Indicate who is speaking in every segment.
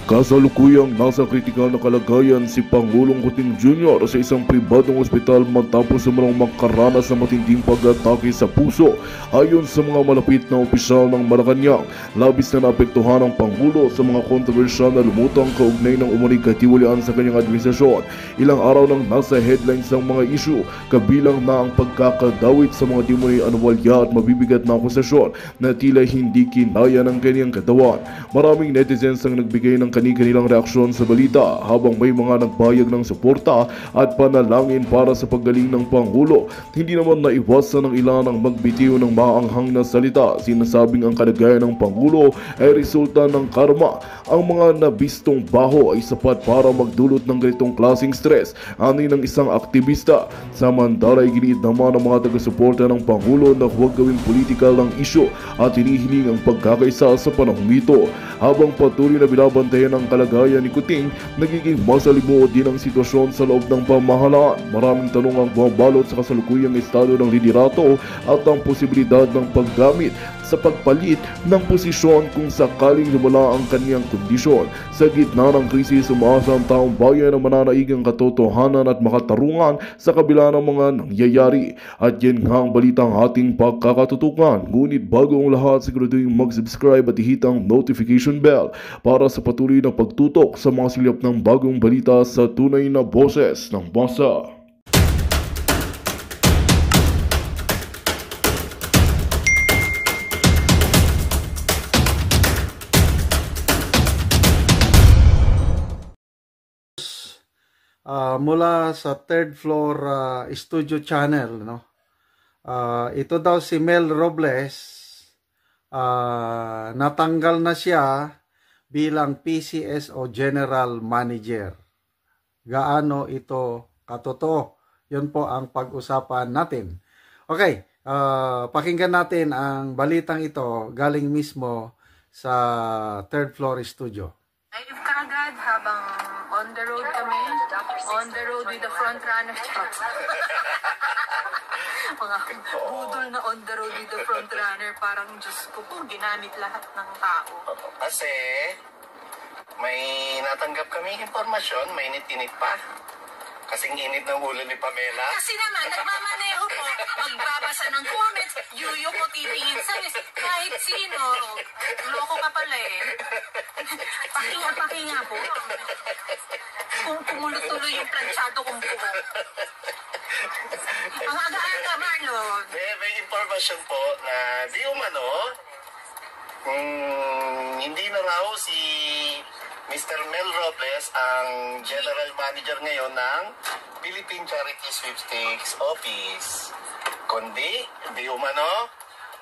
Speaker 1: Kasalukuyang nasa kritikal na kalagayan si Pangulong Kuting Jr. sa isang pribadong ospital matapos umano'ng makaranas ng matinding pag-atake sa puso. Ayon sa mga malapit na opisyal ng Malacanang, labis na naapektuhan ang Pangulo sa mga kontrobersyal na lumutang kaugnay ng umano'y katiwalian sa kanyang administrasyon. Ilang araw nang nasa headlines ng mga isyu, kabilang na ang pagkakadawit sa mga demonyo'y anuwalya at mabibigat na akusasyon na tila hindi kinaya ng kanyang katawan. Maraming netizens ang nagbigay ng kanilang reaksyon sa balita, habang may mga nagbayag ng suporta at panalangin para sa paggaling ng Pangulo. Hindi naman naiwasan ng ilan ang magbitiw ng maanghang na salita, sinasabing ang kalagayan ng Pangulo ay resulta ng karma. Ang mga nabistong baho ay sapat para magdulot ng ganitong klaseng stress, ani ng isang aktivista. Samantala ay giniit naman ng mga taga-suporta ng Pangulo na huwag gawing politikal ng isyu at hinihiling ang pagkakaisa sa panahong ito. Habang patuloy na binabantayan ang kalagayan ni Kuting, nagiging masalimuot din ang sitwasyon sa loob ng pamahalaan. Maraming tanong ang bumabalot sa kasalukuyang estado ng liderato at ang posibilidad ng paggamit sa pagpalit ng posisyon kung sakaling lumala ang kaniyang kondisyon. Sa gitna ng krisis, umaasa ang taong bayan na mananaig ang katotohanan at makatarungan sa kabila ng mga nangyayari. At yan nga ang balitang ating pagkakatutukan. Ngunit bago ang lahat, siguraduhin mag-subscribe at ihit ang notification bell para sa patuloy na pagtutok sa mga silip ng bagong balita sa tunay na boses ng masa.
Speaker 2: Mula sa third floor studio channel, no? Ito daw si Mel Robles, natanggal na siya bilang PCSO General Manager. Gaano ito katotoo? Yun po ang pag-usapan natin. Okay, pakinggan natin ang balitang ito galing mismo sa third floor studio.
Speaker 3: Live kaagad habang on the road kami, on the road with the front runner. Mga budol na on the road with the front runner, parang Diyos ko po, ginamit lahat ng tao.
Speaker 4: Kasi may natanggap kami informasyon, mainit-init pa. Kasing init ng ulo ni Pamela.
Speaker 3: Kasi naman, nagmamaneho po, magbabasa ng comments, yuyo ko titingin sa list, kahit sino. Loko ka pala eh. Pakinga po. Kung tumuloy-tuloy yung plansyado kong buko. Ang aga-aga, Marlon.
Speaker 4: May informasyon po na di umano, hindi na raw si Mr. Mel Robles ang General Manager ngayon ng Philippine Charity Sweepstakes Office. Kundi, di umano,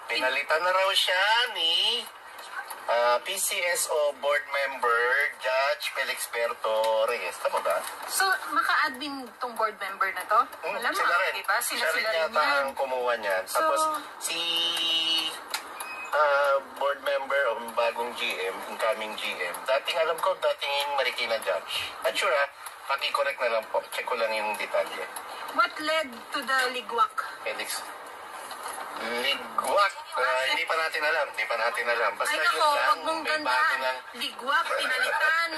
Speaker 4: pinalitan na raw siya ni PCSO Board Member Judge Felix Berto Reyes. Tama ba?
Speaker 3: So, maka-admin tong board member na to? Alam mo, diba? Sila
Speaker 4: rin
Speaker 3: rin
Speaker 4: yata
Speaker 3: yan.
Speaker 4: ang kumuha niyan.
Speaker 3: So,
Speaker 4: tapos, si board member o bagong GM, incoming GM. Dating alam ko, dating Marikina Judge. At sure paki-correct na lang po. Check ko lang yung detalye.
Speaker 3: What led to the ligwak?
Speaker 4: Felix. Ligwak. Hindi pa natin alam. Basta
Speaker 3: Ay
Speaker 4: yun
Speaker 3: nako,
Speaker 4: lang.
Speaker 3: wag mong
Speaker 4: May bago
Speaker 3: ganda.
Speaker 4: ng...
Speaker 3: Ligwak, pinalitan,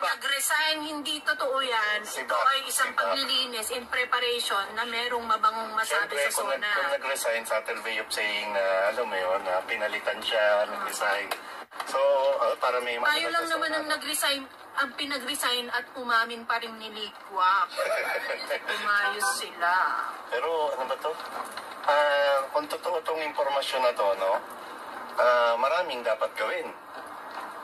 Speaker 3: nag-resign, hindi totoo yan. Ito ay isang paglilinis in preparation na merong mabangong masabi
Speaker 4: Siyempre,
Speaker 3: sa zona.
Speaker 4: kung nag-resign, subtle way of saying na, alam mo yun, na pinalitan siya, nag-resign. So, para may...
Speaker 3: Tayo lang naman ang nag-resign, ang pinag-resign at umamin pa rin ni Ligwak. Umayos sila.
Speaker 4: Pero, ano ba to? Kung totoo itong informasyon na to, no? Maraming dapat gawin.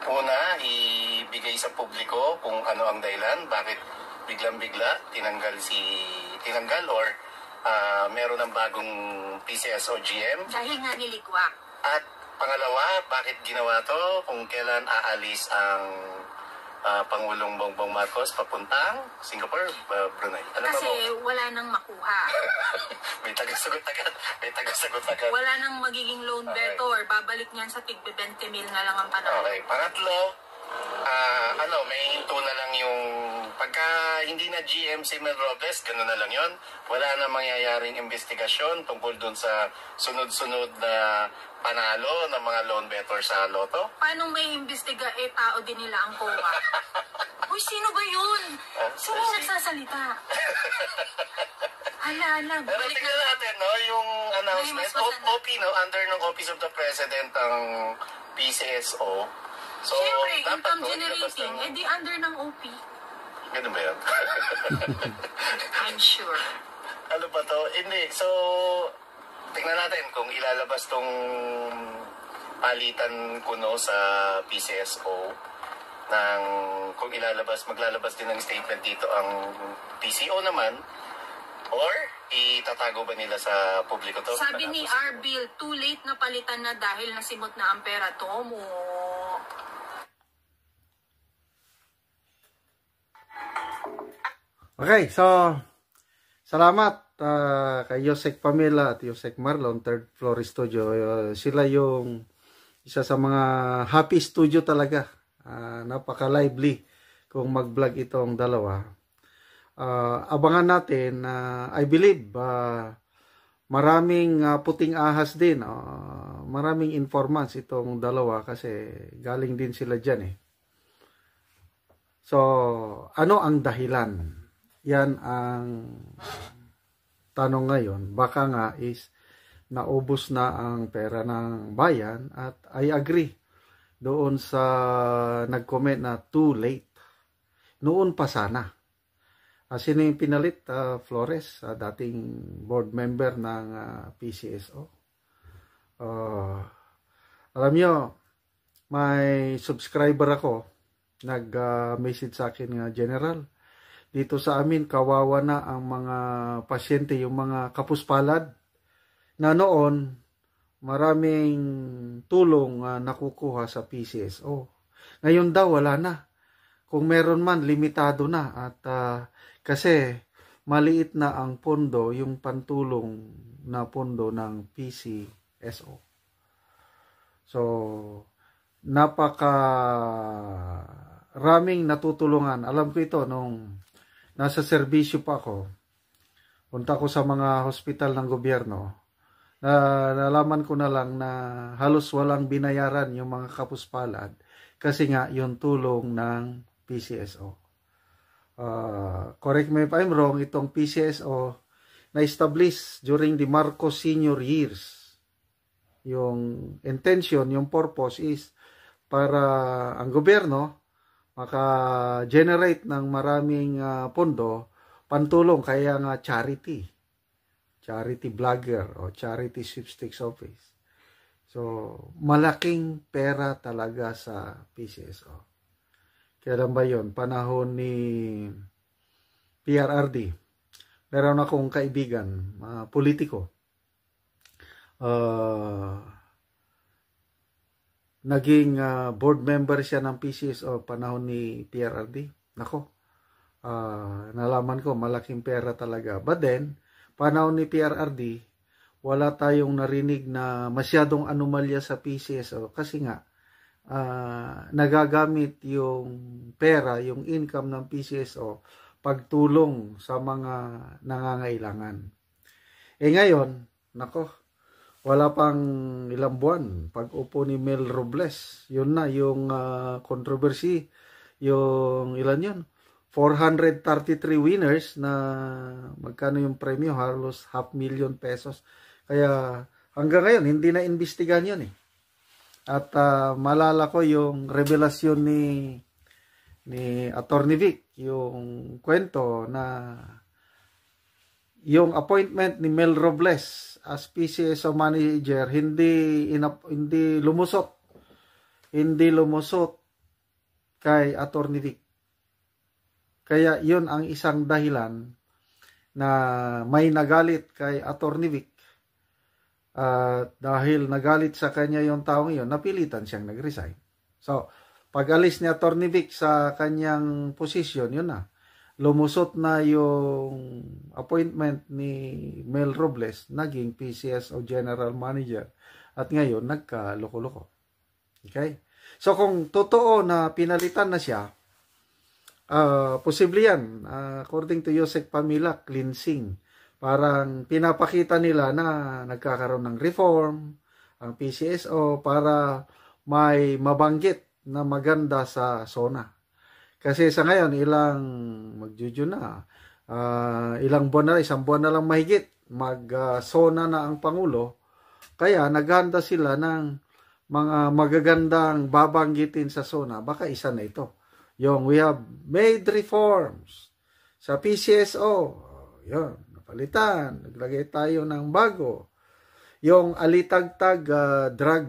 Speaker 4: Una, ibigay sa publiko kung ano ang dahilan, bakit biglang-bigla tinanggal or meron ng bagong PCSO GM.
Speaker 3: Dahil nga ni Ligwak.
Speaker 4: At pangalawa, bakit ginawa to, kung kailan aalis ang Pangulong Bongbong Marcos papuntang Singapore, Brunei. Ano
Speaker 3: Kasi
Speaker 4: ba
Speaker 3: wala nang makuha.
Speaker 4: may tagasagot agad.
Speaker 3: Wala nang magiging loan debtor. Babalik niyan sa tig 20 mil na lang ang panahon.
Speaker 4: Okay. Pangatlo, may hinto na lang yung pagka hindi na GM si Mel Robles, gano'n na lang yon. Wala na mangyayaring investigasyon tungkol dun sa sunod-sunod na panalo ng mga loan better sa loto.
Speaker 3: Paano may imbestiga tao din nila ang COA? Uy, sino ba yun? Sino yung nagsasalita? Ala,
Speaker 4: Pero
Speaker 3: balik
Speaker 4: tingnan natin, no, yung announcement, OP, no, under ng Office of the President ang PCSO. So,
Speaker 3: Siyempre,
Speaker 4: dapat,
Speaker 3: income
Speaker 4: no,
Speaker 3: generating, di under ng OP.
Speaker 4: Ganun ba yun?
Speaker 3: I'm sure.
Speaker 4: Ano ba to? Hindi. So, tingnan natin kung ilalabas tong palitan kuno sa PCSO ng kung maglalabas din ng statement dito ang PCO naman or itatago ba nila sa publiko to?
Speaker 3: Sabi ni Arbil, too late na palitan na dahil nasimot na ang pera, Tomo.
Speaker 2: Okay, so salamat kay Yosek Pamela at Yosek Marlon, Third Floor Studio. Sila yung isa sa mga happy studio talaga. Napaka-lively kung mag-vlog itong dalawa. Abangan natin, I believe, maraming puting ahas din. Maraming informants itong dalawa kasi galing din sila dyan eh. So, ano ang dahilan? Yan ang tanong ngayon. Baka nga is naubos na ang pera ng bayan at I agree doon sa nag-comment na too late. Noon pa sana. Sino yung pinalit? Flores, dating board member ng PCSO. Alam nyo, may subscriber ako, nag-message sa akin nga, General, dito sa amin, kawawa na ang mga pasyente, yung mga kapuspalad, na noon, maraming tulong nakukuha sa PCSO. Ngayon daw, wala na. Kung meron man, limitado na. At kasi, maliit na ang pondo, yung pantulong na pondo ng PCSO. So, raming natutulungan. Alam ko ito nung nasa serbisyo pa ako. Punta ko sa mga hospital ng gobyerno. Nalaman ko na lang na halos walang binayaran yung mga kapuspalad kasi nga yung tulong ng PCSO. Correct me if I'm wrong, itong PCSO na-establish during the Marcos senior years. Yung intention, yung purpose is para ang gobyerno maka-generate ng maraming pondo, pantulong, kaya nga charity vlogger o charity sweepstakes office. So, malaking pera talaga sa PCSO. Kailan ba yun? Panahon ni PRRD. Meron akong kaibigan, politiko. Naging board member siya ng PCSO panahon ni PRRD. Nako, nalaman ko malaking pera talaga. But then, panahon ni PRRD, wala tayong narinig na masyadong anomalya sa PCSO kasi nga, nagagamit yung pera, yung income ng PCSO pagtulong sa mga nangangailangan. Ngayon, nako, wala pang ilang buwan, pag-upo ni Mel Robles, yun na yung controversy, yung ilan yun? 433 winners na magkano yung premyo, halos 500,000 pesos. Kaya hanggang ngayon, hindi na imbestigahan yun eh. At malala ko yung revelasyon ni Attorney Vic, yung kwento na yung appointment ni Mel Robles as PCSO manager hindi lumusot kay Attorney Vic. Kaya yun ang isang dahilan na may nagalit kay Attorney Vic. Dahil nagalit sa kanya yung taong yun, napilitan siyang nag-resign. So, pag-alis ni Attorney Vic sa kanyang posisyon, yun na. Lumusot na yung appointment ni Mel Robles, naging PCSO General Manager. At ngayon, nagka-loko-loko. Okay? So, kung totoo na pinalitan na siya, Posible yan. According to Yosek Pamila, cleansing. Parang pinapakita nila na nagkakaroon ng reform ang PCSO para may mabanggit na maganda sa SONA. Kasi sa ngayon, ilang buwan na, isang buwan na lang mahigit, SONA na ang Pangulo. Kaya naghanda sila ng mga magagandang babanggitin sa SONA. Baka isa na ito. We have made reforms sa PCSO. Yun, napalitan. Naglagay tayo ng bago. Yung alitagtag drug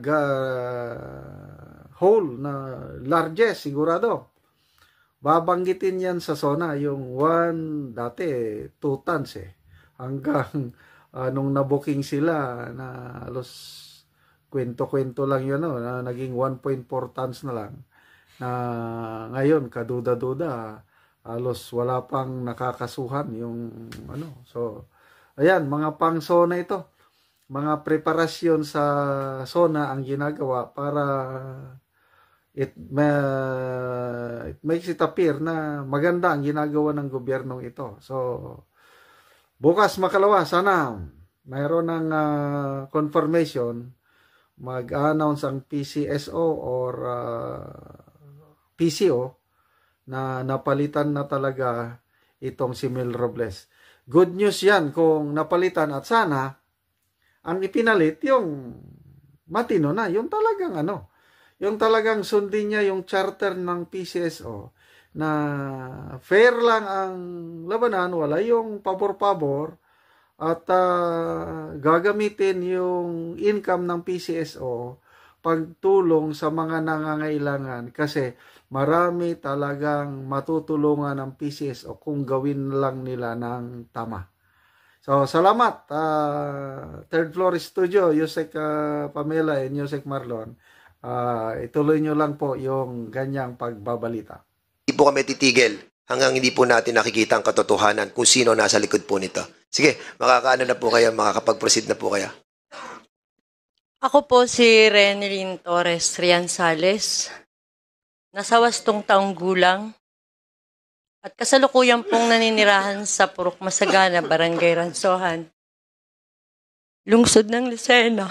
Speaker 2: hole na largest, sigurado. Babanggitin yan sa SONA. Yung dati 2 tons hanggang nung nabuking sila na halos kwento-kwento lang yun, na naging 1.4 tons na lang. Na ngayon, kaduda-duda, halos wala pang nakakasuhan yung So, ayan, mga pang SONA ito. Mga preparasyon sa SONA ang ginagawa para it makes it appear na maganda ang ginagawa ng gobyernong ito. So, bukas makalawa, sana mayroon ng confirmation, mag-announce ang PCSO or PCO na napalitan na talaga itong si Mel Robles. Good news yan kung napalitan, at sana ang ipinalit yung matino na, yung talagang sundin niya yung charter ng PCSO na fair lang ang labanan, wala yung pabor-pabor, at gagamitin yung income ng PCSO pagtulong sa mga nangangailangan, kasi marami talagang matutulungan ng PCSO kung gawin lang nila ng tama. So, salamat. Third Floor Studio, Yosek Pamela and Yosek Marlon. Ituloy nyo lang po yung ganyang pagbabalita.
Speaker 5: Hindi po kami titigil hanggang hindi po natin nakikita ang katotohanan kung sino nasa likod po nito. Sige, makakaano na po kayo, makakapag-proceed na po kayo.
Speaker 6: Ako po si Renelyn Torres Riansales. Nasa 8 taong gulang at kasalukuyan pong naninirahan sa Purok Masagana, Barangay Ransohan, lungsod ng Lucena.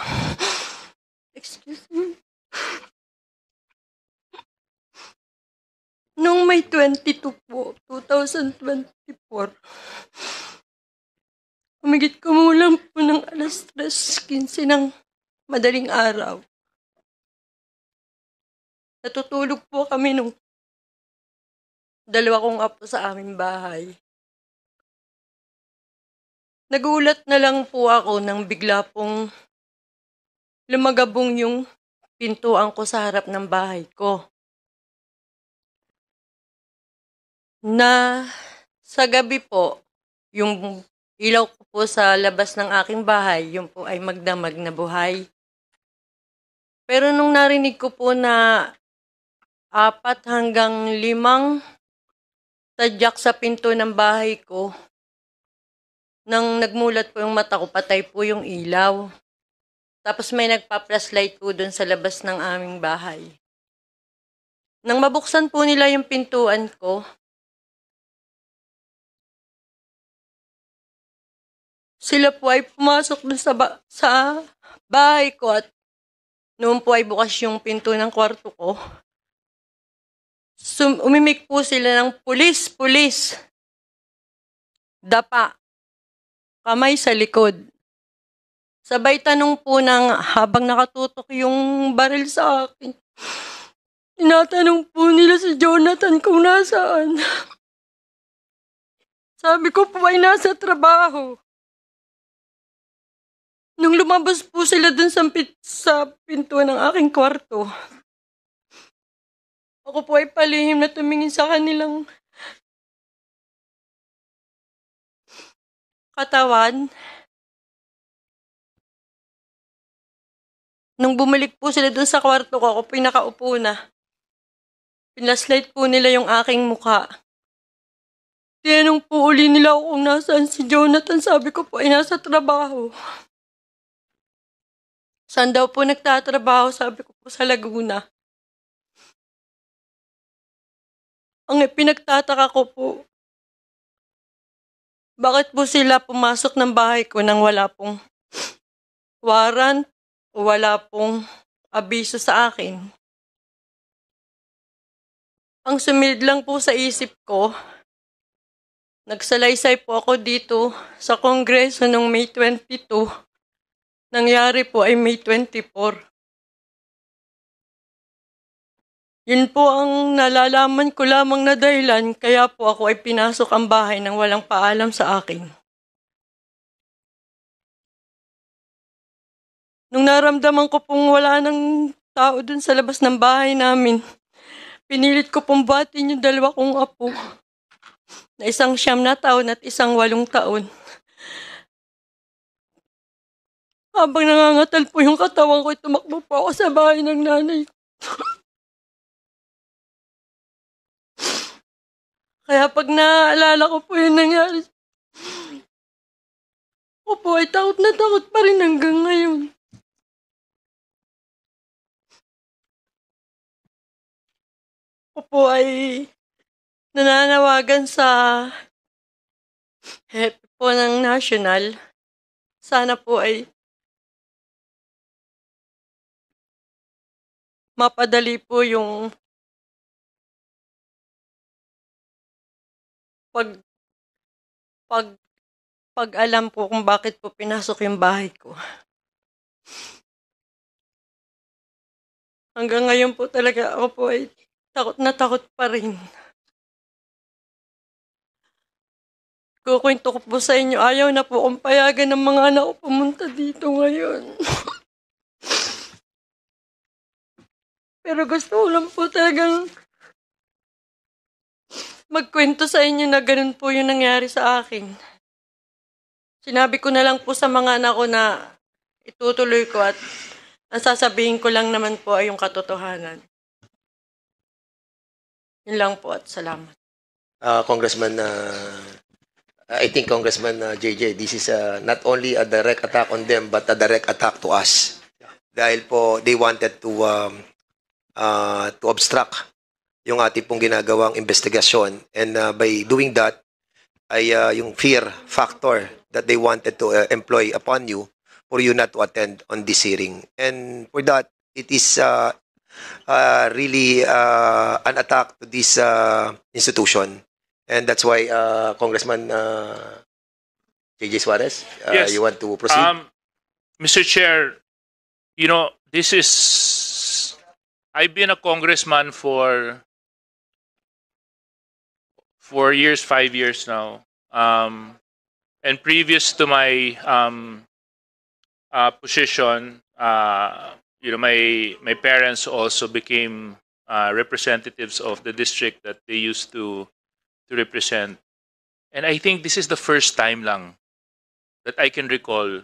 Speaker 6: Excuse me. Noong May 22 po, 2024, humigit kumulang po ng alas 3:15 ng madaling araw. Natutulog po kami nung 2 kong apo sa aming bahay. Nagulat na lang po ako nang bigla pong lumagabong yung pintuan ko sa harap ng bahay ko. Na sa gabi po, yung ilaw ko po sa labas ng aking bahay, yun po ay magdamag na buhay. Pero nung narinig ko po na 4 hanggang 5 tadyak sa pinto ng bahay ko, nang nagmulat po yung mata ko, patay po yung ilaw. Tapos may nagpa-flashlight po doon sa labas ng aming bahay. Nang mabuksan po nila yung pintuan ko, sila po ay pumasok dun sa bahay ko, at noon po ay bukas yung pinto ng kwarto ko. Umimik po sila ng pulis, pulis. Dapa. Kamay sa likod. Sabay tanong po habang nakatutok yung baril sa akin. Tinatanong po nila si Jonathan kung nasaan. Sabi ko po ay nasa trabaho. Nung lumabas po sila dun sa pinto ng aking kwarto, ako po ay palihim na tumingin sa kanilang katawan. Nung bumalik po sila dun sa kwarto ko, ako pinakaupo na. Pinaslight po nila yung aking mukha. Tinanong po uli nila ako kung nasaan si Jonathan. Sabi ko po ay nasa trabaho. Saan daw po nagtatrabaho? Sabi ko po sa Laguna. Ang pinagtataka ko po, bakit po sila pumasok ng bahay ko nang wala pong warrant o wala pong abiso sa akin? Ang sumilid lang po sa isip ko, nagsalaysay po ako dito sa Kongreso noong May 22. Nangyari po ay May 24. Yun po ang nalalaman ko lamang na dahilan kaya po ako ay pinasok ang bahay nang walang paalam sa akin. Nung naramdaman ko pong wala nang tao dun sa labas ng bahay namin, pinilit ko pong buhatin yung dalawa kong apo na isang 9 na taon at isang 8 taon. Habang nangangatal po yung katawan ko, tumakbo po ako sa bahay ng nanay ko. Kaya pag naaalala ko po yung nangyari, ako po ay takot na takot pa rin hanggang ngayon. Ako po ay nananawagan sa hepe po ng national. Sana po ay mapadali po yung pag-alam po kung bakit po pinasok yung bahay ko. Hanggang ngayon po talaga ako po ay takot na takot pa rin. Kukwento ko po sa inyo, ayaw na po kong payagan ng mga anak ko pumunta dito ngayon. Pero gusto ko lang po talagang magkwento sa inyo na ganun po yung nangyari sa akin. Sinabi ko na lang po sa mga anak ko na itutuloy ko at ang sasabihin ko lang naman po ay yung katotohanan. Yun lang po at salamat.
Speaker 5: Congressman, I think Congressman JJ, this is not only a direct attack on them but a direct attack to us. Dahil po they wanted to obstruct yung ating pong ginagawang investigasyon, and by doing that ay yung fear factor that they wanted to employ upon you for you not to attend on this hearing. And for that, it is really an attack to this institution. And that's why, Congressman JJ Suarez,
Speaker 7: Yes.
Speaker 5: you want to proceed?
Speaker 7: Mr. Chair, you know, I've been a congressman for 4 years, 5 years now. And previous to my position, you know, my parents also became representatives of the district that they used to represent. And I think this is the first time lang that I can recall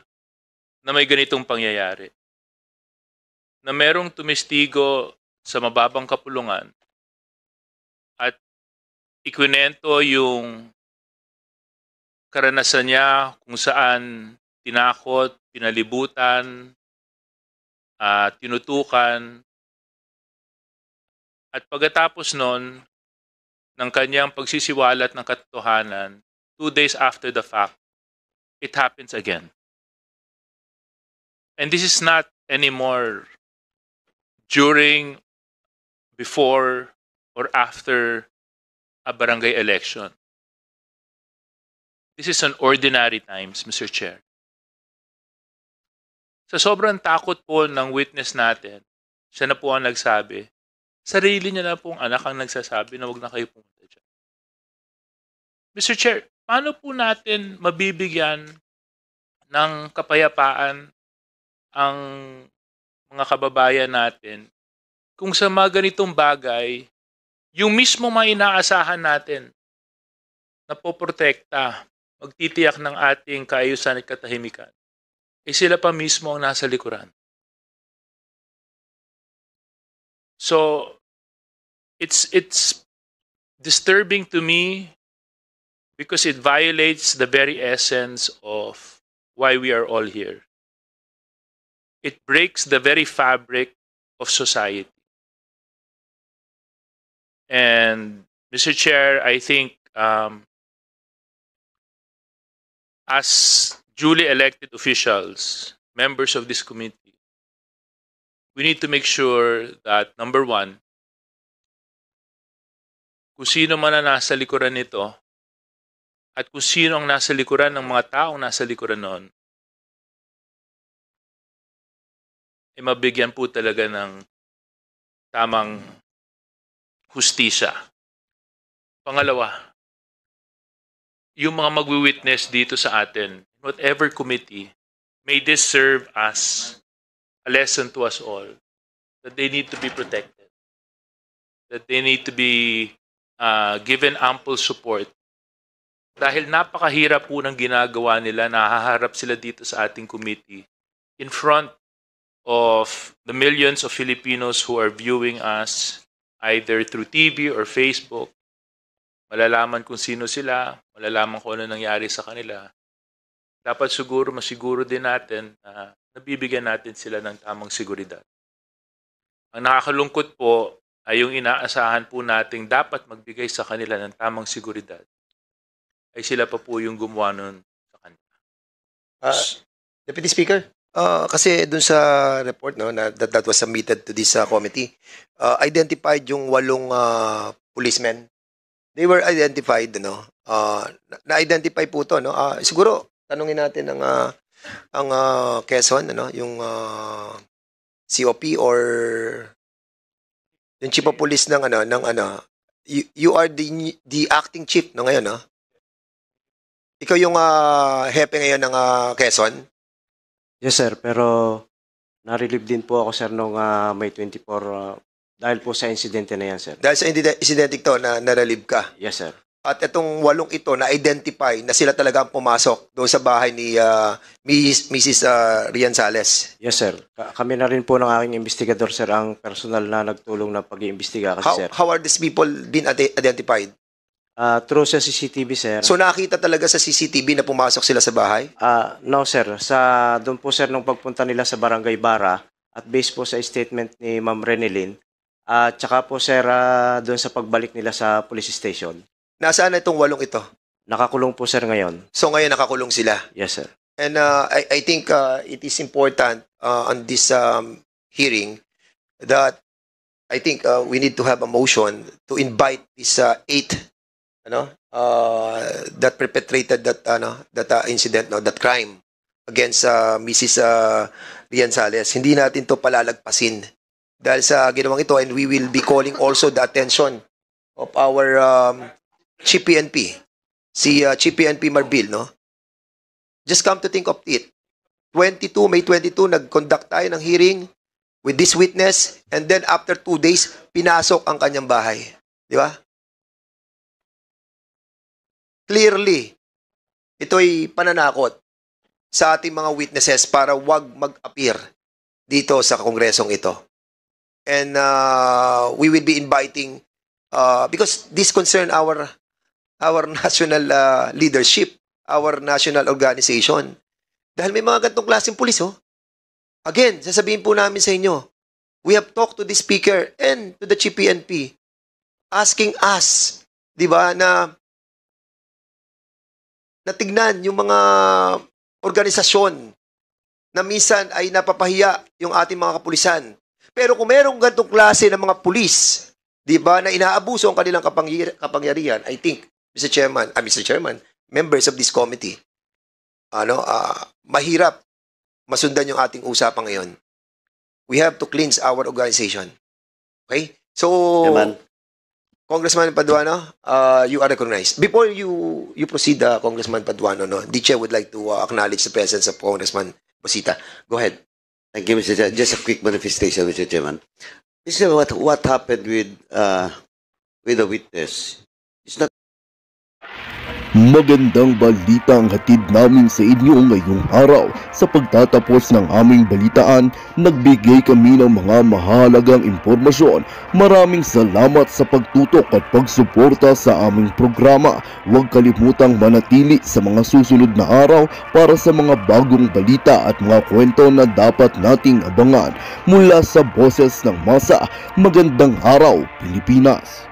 Speaker 7: na may ganitong pangyayari. Na merong tumistigo sa mababang kapulungan at ikwento yung karanasan niya kung saan tinakot, pinalibutan, tinutukan. At pagkatapos nun, ng kanyang pagsisiwalat ng katotohanan, 2 days after the fact, it happens again. And this is not anymore during, before, or after a barangay election. This is an ordinary times, Mr. Chair. Sa sobrang takot po ng witness natin, siya na po ang nagsabi, sarili niya na pong anak ang nagsasabi na huwag na kayo pumunta dyan. Mr. Chair, paano po natin mabibigyan ng kapayapaan ang mga kababayan natin kung sa mga ganitong bagay, yung mismo mga inaasahan natin na poprotekta, magtitiyak ng ating kaayusan at katahimikan, eh sila pa mismo ang nasa likuran. So, it's disturbing to me because it violates the very essence of why we are all here. It breaks the very fabric of society. And Mr. Chair, I think as duly elected officials, members of this committee, we need to make sure that, number one, kung sino man ang nasa likuran nito at kung sino ang nasa likuran ng mga taong nasa likuran noon, ay mabigyan po talaga ng tamang hustisya. Pangalawa, yung mga magwi-witness dito sa atin, whatever committee, may this serve as a lesson to us all that they need to be protected, that they need to be given ample support. Dahil napakahirap po ng ginagawa nila, nahaharap sila dito sa ating committee in front of the millions of Filipinos who are viewing us either through TV or Facebook. Malalaman kung sino sila, malalaman kung ano nangyari sa kanila. Dapat masiguro din natin na nabibigyan natin sila ng tamang seguridad. Ang nakakalungkot po ay yung inaasahan po nating dapat magbigay sa kanila ng tamang seguridad ay sila pa po yung gumawa nun sa kanila.
Speaker 5: Deputy Speaker, kasi dun sa report na that was submitted to this committee, identified yung 8 policemen. They were identified, na-identify po to, siguro tanungin natin ang Quezon, yung COP or yung chief of police ng you are the acting chief ngayon, no? Ikaw yung hepe ngayon ng Quezon?
Speaker 8: Yes, sir. Pero na-relieve din po ako, sir, nung May 24 dahil po sa insidente na yan, sir.
Speaker 5: Dahil sa insidente ito na na-relieve ka?
Speaker 8: Yes, sir.
Speaker 5: At itong 8 ito na-identify na sila talaga ang pumasok doon sa bahay ni Mrs. Rian Sales?
Speaker 8: Yes, sir. Kami na rin po ng aking investigador, sir, ang personal na nagtulong na pag-iimbestiga kasi, sir.
Speaker 5: How are these people been identified?
Speaker 8: Through sa CCTV, sir.
Speaker 5: So nakita talaga sa CCTV na pumasok sila sa bahay?
Speaker 8: No, sir. Doon po, sir, nung pagpunta nila sa Barangay Bara at based po sa statement ni Ma'am Renelyn, tsaka po, sir, doon sa pagbalik nila sa police station.
Speaker 5: Nasaan na itong 8 ito?
Speaker 8: Nakakulong po, sir, ngayon.
Speaker 5: So ngayon nakakulong sila?
Speaker 8: Yes, sir.
Speaker 5: And I think it is important on this hearing that I think we need to have a motion to invite these 8 that perpetrated that incident, that crime against Mrs. Rian Sales. Hindi natin to palalagpasin dahil sa ginawang ito, and we will be calling also the attention of our Chief PNP, si Chief PNP Marbil, Just come to think of it. May 22, nag-conduct tayo ng hearing with this witness, and then after 2 days, pinasok ang kanyang bahay. Di ba? Clearly, ito'y pananakot sa ating mga witnesses para wag mag-appear dito sa kongresong ito. And we will be inviting, because this concern our national leadership, our national organization. Dahil may mga gantong klaseng pulis, Again, sasabihin po namin sa inyo, we have talked to the speaker and to the Chief PNP, asking us, di ba, na tignan yung mga organisasyon na minsan ay napapahiya yung ating mga kapulisan. Pero kung merong gantong klase ng mga pulis, di ba, na inaabuso ang kanilang kapangyarihan, I think, Mr. Chairman, members of this committee, mahirap masundan yung ating usapan ngayon. We have to cleanse our organization. Okay? So,
Speaker 8: Yaman.
Speaker 5: Congressman Paduano, you are recognized. Before you proceed, Congressman Paduano, the chair would like to acknowledge the presence of Congressman Bosita. Go ahead.
Speaker 9: Thank you, Mr. Chair. Just a quick manifestation, Mr. Chairman. This is what happened with the witness. It's not.
Speaker 1: Magandang balita ang hatid namin sa inyo ngayong araw. Sa pagtatapos ng aming balitaan, nagbigay kami ng mga mahalagang impormasyon. Maraming salamat sa pagtutok at pagsuporta sa aming programa. Huwag kalimutang manatili sa mga susunod na araw para sa mga bagong balita at mga kwento na dapat nating abangan. Mula sa Boses ng Masa, magandang araw, Pilipinas!